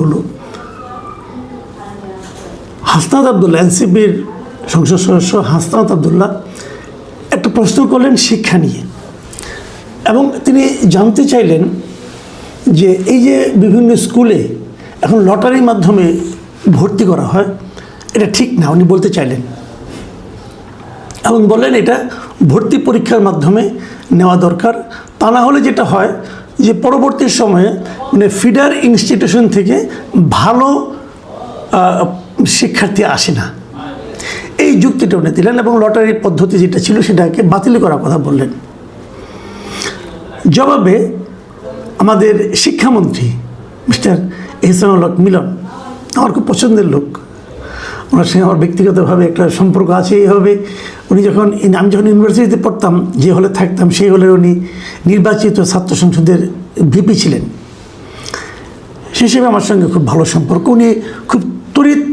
হলো হাসনাত আবদুল্লাহ, এনসিপির সংসদ সদস্য হাসনাত আবদুল্লাহ একটা প্রশ্ন করলেন শিক্ষা নিয়ে, এবং তিনি জানতে চাইলেন যে এই যে বিভিন্ন স্কুলে এখন লটারির মাধ্যমে ভর্তি করা হয়, এটা ঠিক না। উনি বলতে চাইলেন এবং বললেন এটা ভর্তি পরীক্ষার মাধ্যমে নেওয়া দরকার। তা না হলে যেটা হয় যে পরবর্তী সময়ে মানে ফিডার ইনস্টিটিউশন থেকে ভালো শিক্ষার্থী আসে না, এই যুক্তিটা উনি দিলেন এবং লটারির পদ্ধতি যেটা ছিল সেটাকে বাতিল করার কথা বললেন। জবাবে আমাদের শিক্ষামন্ত্রী মিস্টার এহসানুল হক মিলন, আমার খুব পছন্দের লোক, ওনার সঙ্গে আমার ব্যক্তিগতভাবে একটা সম্পর্ক আছে। এইভাবে উনি আমি যখন ইউনিভার্সিটিতে পড়তাম, যে হলে থাকতাম সেই হলে উনি নির্বাচিত ছাত্র সংসদের ভিপি ছিলেন, সে হিসেবে আমার সঙ্গে খুব ভালো সম্পর্ক। উনি খুব ত্বরিত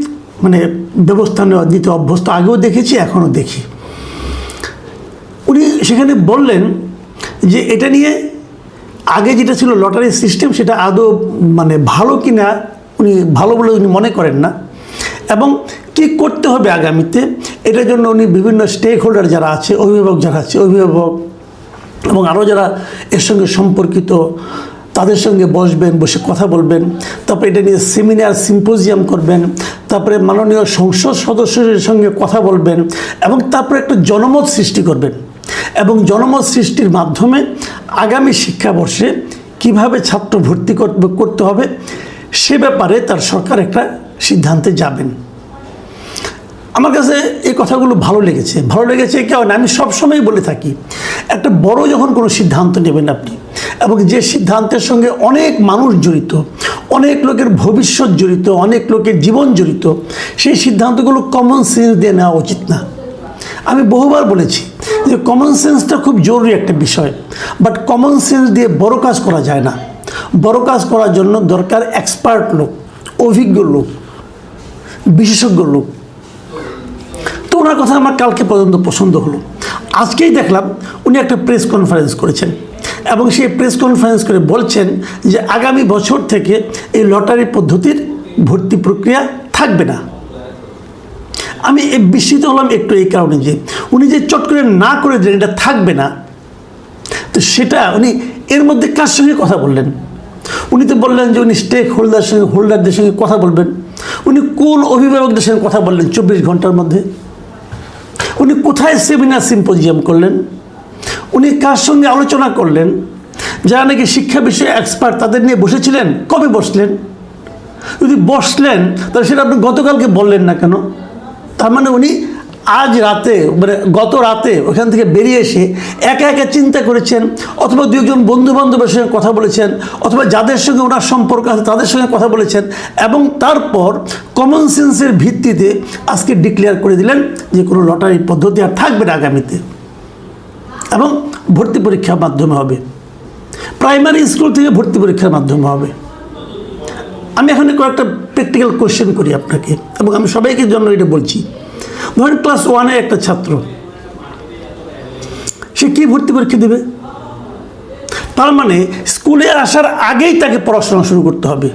মানে ব্যবস্থা নিতে অভ্যস্ত, আগেও দেখেছি এখনও দেখি। উনি সেখানে বললেন যে এটা নিয়ে আগে যেটা ছিল লটারি সিস্টেম সেটা আদৌ মানে ভালো কিনা উনি ভালো বলে উনি মনে করেন না, এবং কী করতে হবে আগামীতে এটার জন্য উনি বিভিন্ন স্টেক হোল্ডার যারা আছে, অভিভাবক যারা আছে, অভিভাবক এবং আরও যারা এর সঙ্গে সম্পর্কিত তাদের সঙ্গে বসবেন, বসে কথা বলবেন, তারপরে এটা নিয়ে সেমিনার সিম্পোজিয়াম করবেন, তারপরে মাননীয় সংসদ সদস্যদের সঙ্গে কথা বলবেন এবং তারপরে একটা জনমত সৃষ্টি করবেন, এবং জনমত সৃষ্টির মাধ্যমে আগামী শিক্ষাবর্ষে কিভাবে ছাত্র ভর্তি করতে হবে সে ব্যাপারে তার সরকার একটা সিদ্ধান্তে যাবেন। আমার কাছে এই কথাগুলো ভালো লেগেছে কারণ আমি সবসময় বলে থাকি একটা বড় যখন কোনো সিদ্ধান্ত নেবেন আপনি, এবং যে সিদ্ধান্তের সঙ্গে অনেক মানুষ জড়িত, অনেক লোকের ভবিষ্যৎ জড়িত, অনেক লোকের জীবন জড়িত, সেই সিদ্ধান্তগুলো কমন সেন্স দিয়ে নেওয়া উচিত না। আমি বহুবার বলেছি যে কমন সেন্সটা খুব জরুরি একটা বিষয়, বাট কমন সেন্স দিয়ে বড় কাজ করা যায় না। বড় কাজ করার জন্য দরকার এক্সপার্ট লোক, অভিজ্ঞ লোক, বিশেষজ্ঞ লোক। তো ওনার কথা আমার কালকে পর্যন্ত পছন্দ হলো। আজকেই দেখলাম উনি একটা প্রেস কনফারেন্স করেছেন এবং সেই প্রেস কনফারেন্স করে বলছেন যে আগামী বছর থেকে এই লটারি পদ্ধতির ভর্তি প্রক্রিয়া থাকবে না। আমি বিস্মিত হলাম একটু এই কারণে যে উনি যে চট করে না করে দিলেন এটা থাকবে না, তো সেটা উনি এর মধ্যে কার সঙ্গে কথা বললেন? উনি তো বললেন যে উনি স্টেক হোল্ডারদের সঙ্গে কথা বলবেন। উনি কোন অভিভাবকদের সঙ্গে কথা বললেন 24 ঘন্টার মধ্যে? উনি কোথায় সেমিনার সিম্পোজিয়াম করলেন? উনি কার সঙ্গে আলোচনা করলেন? যারা নাকি শিক্ষা বিষয়ে এক্সপার্ট তাদের নিয়ে বসেছিলেন, কবে বসলেন? যদি বসলেন তাহলে সেটা আপনি গতকালকে বললেন না কেন? তার মানে উনি আজ রাতে মানে গত রাতে ওখান থেকে বেরিয়ে এসে একা একা চিন্তা করেছেন, অথবা দু একজন বন্ধুবান্ধবের সঙ্গে কথা বলেছেন, অথবা যাদের সঙ্গে ওনার সম্পর্ক আছে তাদের সঙ্গে কথা বলেছেন, এবং তারপর কমন সেন্সের ভিত্তিতে আজকে ডিক্লেয়ার করে দিলেন যে কোনো লটারি পদ্ধতি আর থাকবে না আগামীতে, এবং ভর্তি পরীক্ষার মাধ্যমে হবে, প্রাইমারি স্কুল থেকে ভর্তি পরীক্ষার মাধ্যমে হবে। আমি এখানে কয়েকটা প্র্যাকটিক্যাল কোয়েশ্চেন করি আপনাকে, এবং আমি সবাইকে জন্য এটা বলছি। ধরেন ক্লাস 1-এর একটা ছাত্র, সে কি ভর্তি পরীক্ষা দেবে? তার মানে স্কুলে আসার আগেই তাকে পড়াশোনা শুরু করতে হবে।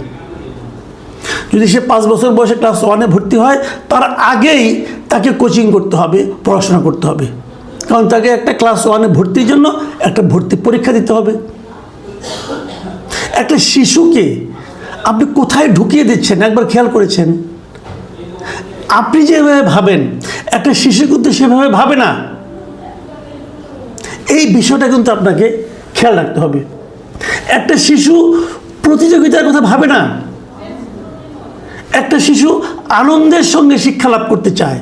যদি সে 5 বছর বয়সে ক্লাস 1-এ ভর্তি হয়, তার আগেই তাকে কোচিং করতে হবে, পড়াশোনা করতে হবে, কারণ তাকে একটা ক্লাস 1-এ ভর্তির জন্য একটা ভর্তি পরীক্ষা দিতে হবে। একটা শিশুকে আপনি কোথায় ঢুকিয়ে দিচ্ছেন একবার খেয়াল করেছেন? আপনি যেভাবে ভাবেন একটা শিশু কিন্তু সেভাবে ভাবে না। এই বিষয়টা কিন্তু আপনাকে খেয়াল রাখতে হবে। একটা শিশু প্রতিযোগিতার কথা ভাবে না, একটা শিশু আনন্দের সঙ্গে শিক্ষা লাভ করতে চায়।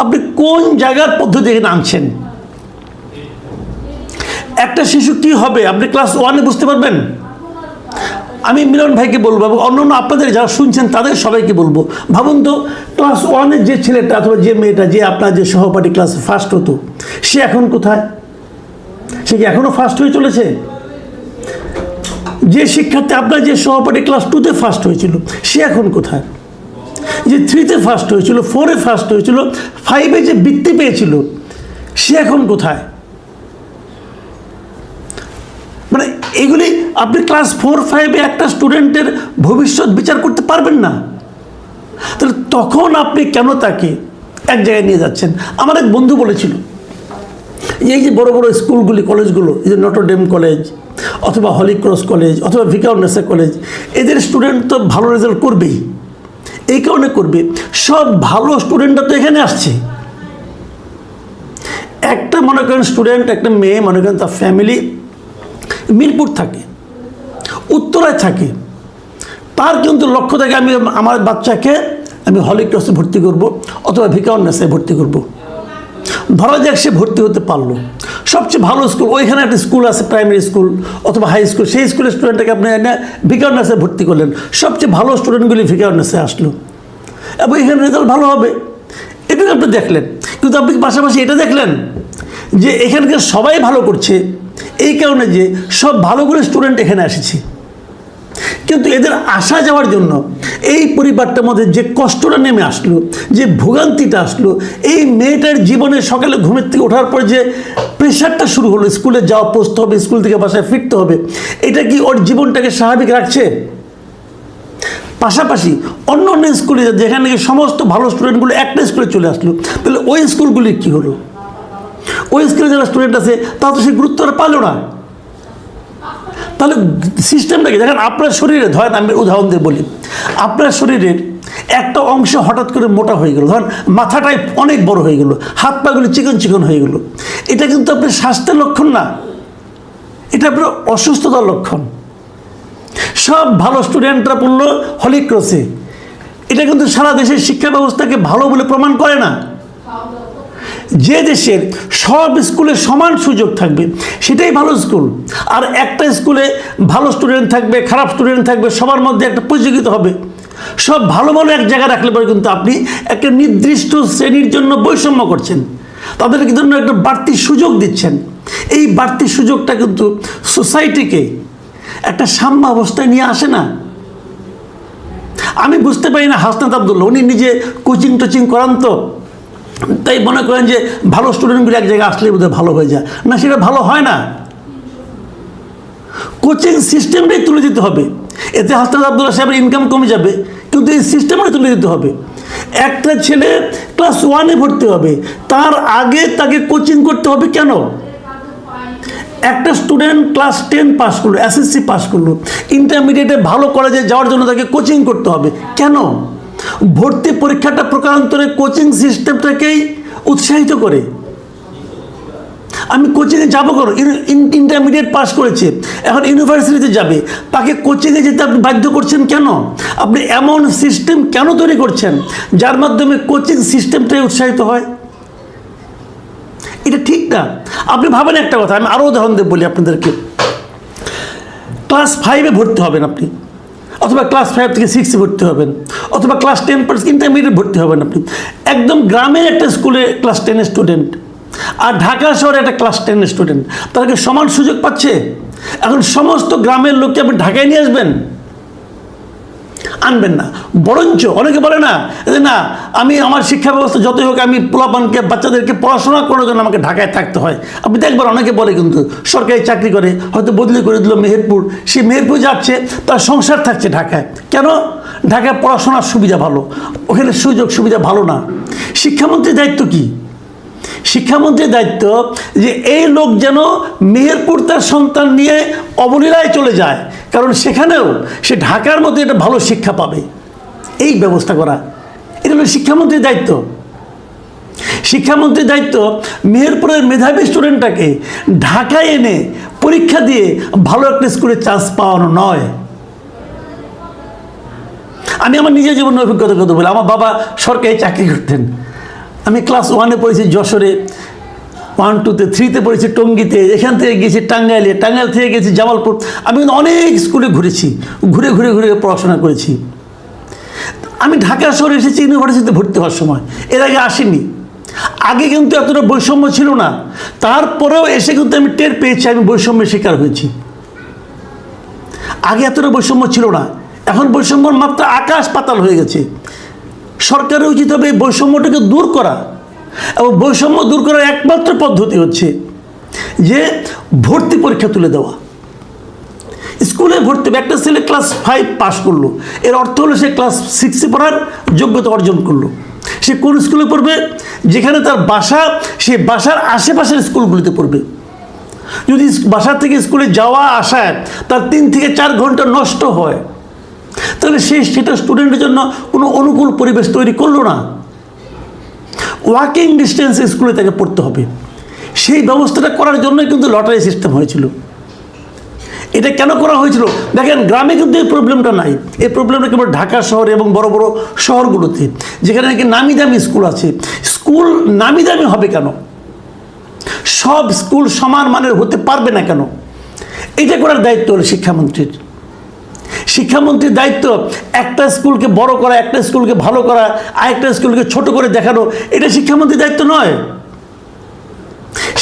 আপনি কোন জায়গার পদ্ধতি এখানে আনছেন? একটা শিশু কি হবে আপনি ক্লাস 1-এ বুঝতে পারবেন? আমি মিলন ভাইকে বলবো এবং অন্যান্য আপনাদের যারা শুনছেন তাদের সবাইকে বলবো, ভাবুন তো ক্লাস 1-এর যে ছেলেটা অথবা যে মেয়েটা, যে আপনার যে সহপাঠী ক্লাসে ফার্স্ট হতো, সে এখন কোথায়? সে কি এখনও ফার্স্ট হয়ে চলেছে? যে শিক্ষার্থী আপনার যে সহপাঠী ক্লাস 2-তে ফার্স্ট হয়েছিল, সে এখন কোথায়? যে 3-তে ফার্স্ট হয়েছিল, 4-এ ফার্স্ট হয়েছিল, 5-এ যে বৃত্তি পেয়েছিল, সে এখন কোথায়? মানে এইগুলি আপনি ক্লাস 4-5-এ একটা স্টুডেন্টের ভবিষ্যৎ বিচার করতে পারবেন না। তাহলে তখন আপনি কেন তাকে এক জায়গায় নিয়ে যাচ্ছেন? আমার এক বন্ধু বলেছিল, এই যে বড় বড় স্কুলগুলি, কলেজগুলো, এই যে নটরডেম কলেজ অথবা হলি ক্রস কলেজ অথবা ভিকারুননিসা কলেজ, এদের স্টুডেন্ট তো ভালো রেজাল্ট করবেই। এই কারণে করবে, সব ভালো স্টুডেন্টরা তো এখানে আসছে। একটা মনে করেন স্টুডেন্ট, একটা মেয়ে মনে করেন তার ফ্যামিলি মিরপুর থাকে, উত্তরায় থাকে, তার কিন্তু লক্ষ্য থাকে আমি আমার বাচ্চাকে আমি হলি ক্রসে ভর্তি করব অথবা ভিকারুননিসায় ভর্তি করব। ধরা যাক সে ভর্তি হতে পারলো, সবচেয়ে ভালো স্কুল, ওইখানে একটা স্কুল আছে প্রাইমারি স্কুল অথবা হাই স্কুল, সেই স্কুলের স্টুডেন্টটাকে আপনি এনে ভিকারুননিসায় ভর্তি করলেন, সবচেয়ে ভালো স্টুডেন্টগুলি ভিকারুননিসায় আসলো এবং এখানে রেজাল্ট ভালো হবে, এটাকে আপনি দেখলেন। কিন্তু আপনি পাশাপাশি এটা দেখলেন যে এখানকার সবাই ভালো করছে, এই কারণে যে সব ভালো করে স্টুডেন্ট এখানে এসেছে, কিন্তু এদের আসা যাওয়ার জন্য এই পরিবারটার মধ্যে যে কষ্টটা নেমে আসলো, যে ভোগান্তিটা আসলো, এই মেয়েটার জীবনে সকালে ঘুমের থেকে ওঠার পর যে প্রেশারটা শুরু হলো, স্কুলে যাওয়া, পৌঁছতে হবে, স্কুল থেকে বাসায় ফিরতে হবে, এটা কি ওর জীবনটাকে স্বাভাবিক রাখছে? পাশাপাশি অন্য অন্য স্কুলে যেখানে নাকি সমস্ত ভালো স্টুডেন্টগুলো একটা স্কুলে চলে আসলো, তাহলে ওই স্কুলগুলির কী হলো? ওই স্কুলে যারা স্টুডেন্ট আছে তারা তো সেই গুরুত্বটা পালো না। তাহলে সিস্টেমটা কি? দেখেন আপনার শরীরে, ধরেন আমি উদাহরণ দিয়ে বলি, আপনার শরীরের একটা অংশ হঠাৎ করে মোটা হয়ে গেল, ধরেন মাথাটাই অনেক বড় হয়ে গেল, হাত পাগুলি চিকন চিকন হয়ে গেল, এটা কিন্তু আপনার স্বাস্থ্যের লক্ষণ না, এটা আপনার অসুস্থতার লক্ষণ। সব ভালো স্টুডেন্টরা পড়লো হলি ক্রসে, এটা কিন্তু সারা দেশের শিক্ষা ব্যবস্থাকে ভালো বলে প্রমাণ করে না। যে দেশের সব স্কুলে সমান সুযোগ থাকবে সেটাই ভালো স্কুল, আর একটা স্কুলে ভালো স্টুডেন্ট থাকবে, খারাপ স্টুডেন্ট থাকবে, সবার মধ্যে একটা প্রতিযোগিতা হবে। সব ভালো ভালো এক জায়গায় রাখলে পরে কিন্তু আপনি একটা নির্দিষ্ট শ্রেণীর জন্য বৈষম্য করছেন, তাদেরকে জন্য একটা বাড়তি সুযোগ দিচ্ছেন। এই বাড়তি সুযোগটা কিন্তু সোসাইটিকে একটা সাম্য অবস্থায় নিয়ে আসে না। আমি বুঝতে পারি না, হাসনাত আব্দুল্লাহ উনি নিজে কোচিং টোচিং করান, তো তাই মনে করেন যে ভালো স্টুডেন্টগুলো এক জায়গায় আসলে বোধহয় ভালো হয়ে যায় না, সেটা ভালো হয় না। কোচিং সিস্টেমটাই তুলে দিতে হবে, এতে হাসনাত আব্দুল্লাহ সাহেবের ইনকাম কমে যাবে, কিন্তু এই সিস্টেমটা তুলে দিতে হবে। একটা ছেলে ক্লাস 1-এ ভর্তি হবে, তার আগে তাকে কোচিং করতে হবে কেন? একটা স্টুডেন্ট ক্লাস 10 পাস করলো, এসএসসি পাস করলো, ইন্টারমিডিয়েটে ভালো কলেজে যাওয়ার জন্য তাকে কোচিং করতে হবে কেন? ভর্তি পরীক্ষাটা প্রকারান্তরে কোচিং সিস্টেমটাকেই উৎসাহিত করে। আমি কোচিংয়ে যাবো কেন? ইন্টারমিডিয়েট পাস করেছে, এখন ইউনিভার্সিটিতে যাবে, তাকে কোচিংয়ে যেতে আপনি বাধ্য করছেন কেন? আপনি এমন সিস্টেম কেন তৈরি করছেন যার মাধ্যমে কোচিং সিস্টেমটাই উৎসাহিত হয়? এটা ঠিক না। আপনি ভাবেন একটা কথা, আমি আরও উদাহরণ দিয়ে বলি আপনাদেরকে। ক্লাস 5-এ ভর্তি হবেন আপনি, অথবা ক্লাস 5 থেকে 6-এ ভর্তি হবেন, অথবা ক্লাস 10 ইন্টারমিডিয়েট ভর্তি হবেন আপনি। একদম গ্রামের একটা স্কুলে ক্লাস 10-এর স্টুডেন্ট আর ঢাকা শহরে একটা ক্লাস 10-এর স্টুডেন্ট, তাদেরকে সমান সুযোগ পাচ্ছে? এখন সমস্ত গ্রামের লোককে আপনি ঢাকায় নিয়ে আসবেন? আনবেন না। বরঞ্চ অনেকে বলে না যে না, আমি আমার শিক্ষা ব্যবস্থা যতই হোক, আমি পোলাপানকে, বাচ্চাদেরকে পড়াশোনা করার জন্য আমাকে ঢাকায় থাকতে হয়। আপনি দেখবেন অনেকে বলে কিন্তু সরকারি চাকরি করে, হয়তো বদলি করে দিল মেহেরপুর, সে মেহেরপুর যাচ্ছে, তার সংসার থাকছে ঢাকায়। কেন? ঢাকায় পড়াশোনার সুবিধা ভালো, ওখানে সুযোগ সুবিধা ভালো না। শিক্ষামন্ত্রীর দায়িত্ব কি? শিক্ষামন্ত্রীর দায়িত্ব যে এই লোক যেন মেহেরপুর তার সন্তান নিয়ে অবলীলায় চলে যায়, কারণ সেখানেও সে ঢাকার মধ্যে একটা ভালো শিক্ষা পাবে, এই ব্যবস্থা করা। এটা হলো শিক্ষামন্ত্রীর দায়িত্ব। শিক্ষামন্ত্রীর দায়িত্ব মেহেরপুরের মেধাবী স্টুডেন্টটাকে ঢাকায় এনে পরীক্ষা দিয়ে ভালো একটা স্কুলে চান্স পাওয়ানো নয়। আমি আমার নিজের জীবনের অভিজ্ঞতার কথা বলি। আমার বাবা সরকারি চাকরি করতেন। আমি ক্লাস 1-এ পড়েছি যশোরে, 1, 2-তে, 3-তে পড়েছি টঙ্গীতে, এখান থেকে গেছি টাঙ্গাইলে, টাঙ্গাইল থেকে গেছি জামালপুর। আমি কিন্তু অনেক স্কুলে ঘুরেছি, ঘুরে ঘুরে ঘুরে পড়াশোনা করেছি। আমি ঢাকা শহরে এসেছি ইউনিভার্সিটিতে ভর্তি হওয়ার সময়, এর আগে আসিনি। আগে কিন্তু এতটা বৈষম্য ছিল না, তারপরেও এসে কিন্তু আমি টের পেয়েছি আমি বৈষম্যের শিকার হয়েছি। আগে এতটা বৈষম্য ছিল না, এখন বৈষম্যর মাত্রা আকাশ পাতাল হয়ে গেছে। সরকারের উচিত হবে এই বৈষম্যটাকে দূর করা, এবং বৈষম্য দূর করার একমাত্র পদ্ধতি হচ্ছে যে ভর্তি পরীক্ষা তুলে দেওয়া। স্কুলে ভর্তি হবে, একটা ছেলে ক্লাস 5 পাস করলো, এর অর্থ হলো সে ক্লাস 6-এ পড়ার যোগ্যতা অর্জন করলো। সে কোন স্কুলে পড়বে? যেখানে তার বাসা, সে বাসার আশেপাশের স্কুলগুলিতে পড়বে। যদি বাসা থেকে স্কুলে যাওয়া আসায় তার 3 থেকে 4 ঘন্টা নষ্ট হয়, তাহলে সেটা স্টুডেন্টের জন্য কোনো অনুকূল পরিবেশ তৈরি করলো না। ওয়াকিং ডিস্টেন্সে স্কুলে তাকে পড়তে হবে। সেই ব্যবস্থাটা করার জন্যই কিন্তু লটারি সিস্টেম হয়েছিল। এটা কেন করা হয়েছিল? দেখেন, গ্রামে কিন্তু এই প্রবলেমটা নাই। এই প্রবলেমটা কেবল ঢাকা শহরে এবং বড় বড় শহরগুলোতে, যেখানে নাকি নামি দামি স্কুল আছে। স্কুল নামি দামি হবে কেন? সব স্কুল সমান মানের হতে পারবে না কেন? এটা করার দায়িত্ব হলো শিক্ষামন্ত্রীর। শিক্ষামন্ত্রীর দায়িত্ব একটা স্কুলকে বড় করা, একটা স্কুলকে ভালো করা, আরেকটা স্কুলকে ছোট করে দেখানো। এটা শিক্ষামন্ত্রীর দায়িত্ব নয়।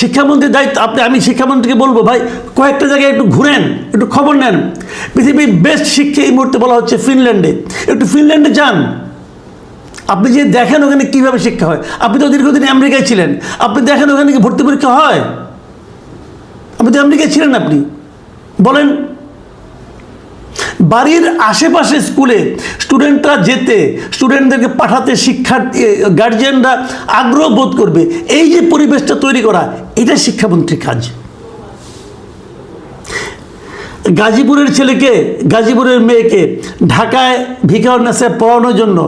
শিক্ষামন্ত্রীর দায়িত্ব, আমি শিক্ষামন্ত্রীকে বলবো, ভাই কয়েকটা জায়গায় একটু ঘুরেন, একটু খবর নেন। পৃথিবীর বেস্ট শিক্ষা এই মুহূর্তে বলা হচ্ছে ফিনল্যান্ডে। একটু ফিনল্যান্ডে যান, আপনি যে দেখেন ওখানে কীভাবে শিক্ষা হয়। আপনি তো দীর্ঘদিন আমেরিকায় ছিলেন, আপনি দেখেন ওখানে কি ভর্তি পরীক্ষা হয়? আপনি তো আমেরিকায় ছিলেন, আপনি বলেন। বাড়ির আশেপাশে স্কুলে স্টুডেন্টরা যেতে, স্টুডেন্টদেরকে পাঠাতে শিক্ষার্থী গার্জিয়ানরা আগ্রহ বোধ করবে, এই যে পরিবেশটা তৈরি করা, এটা শিক্ষামন্ত্রীর কাজ। গাজীপুরের ছেলেকে, গাজীপুরের মেয়েকে ঢাকায় ভিকারুন্নেসে পড়ানোর জন্য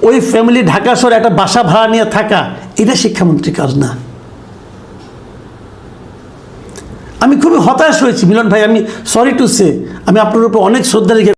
ওই ফ্যামিলি ঢাকা শহরে একটা বাসা ভাড়া নিয়ে থাকা, এটা শিক্ষামন্ত্রীর কাজ না। আমি খুবই হতাশ হয়েছি মিলন ভাই, আমি সরি টু সে, আমি আপনার উপর অনেক শ্রদ্ধা রেখে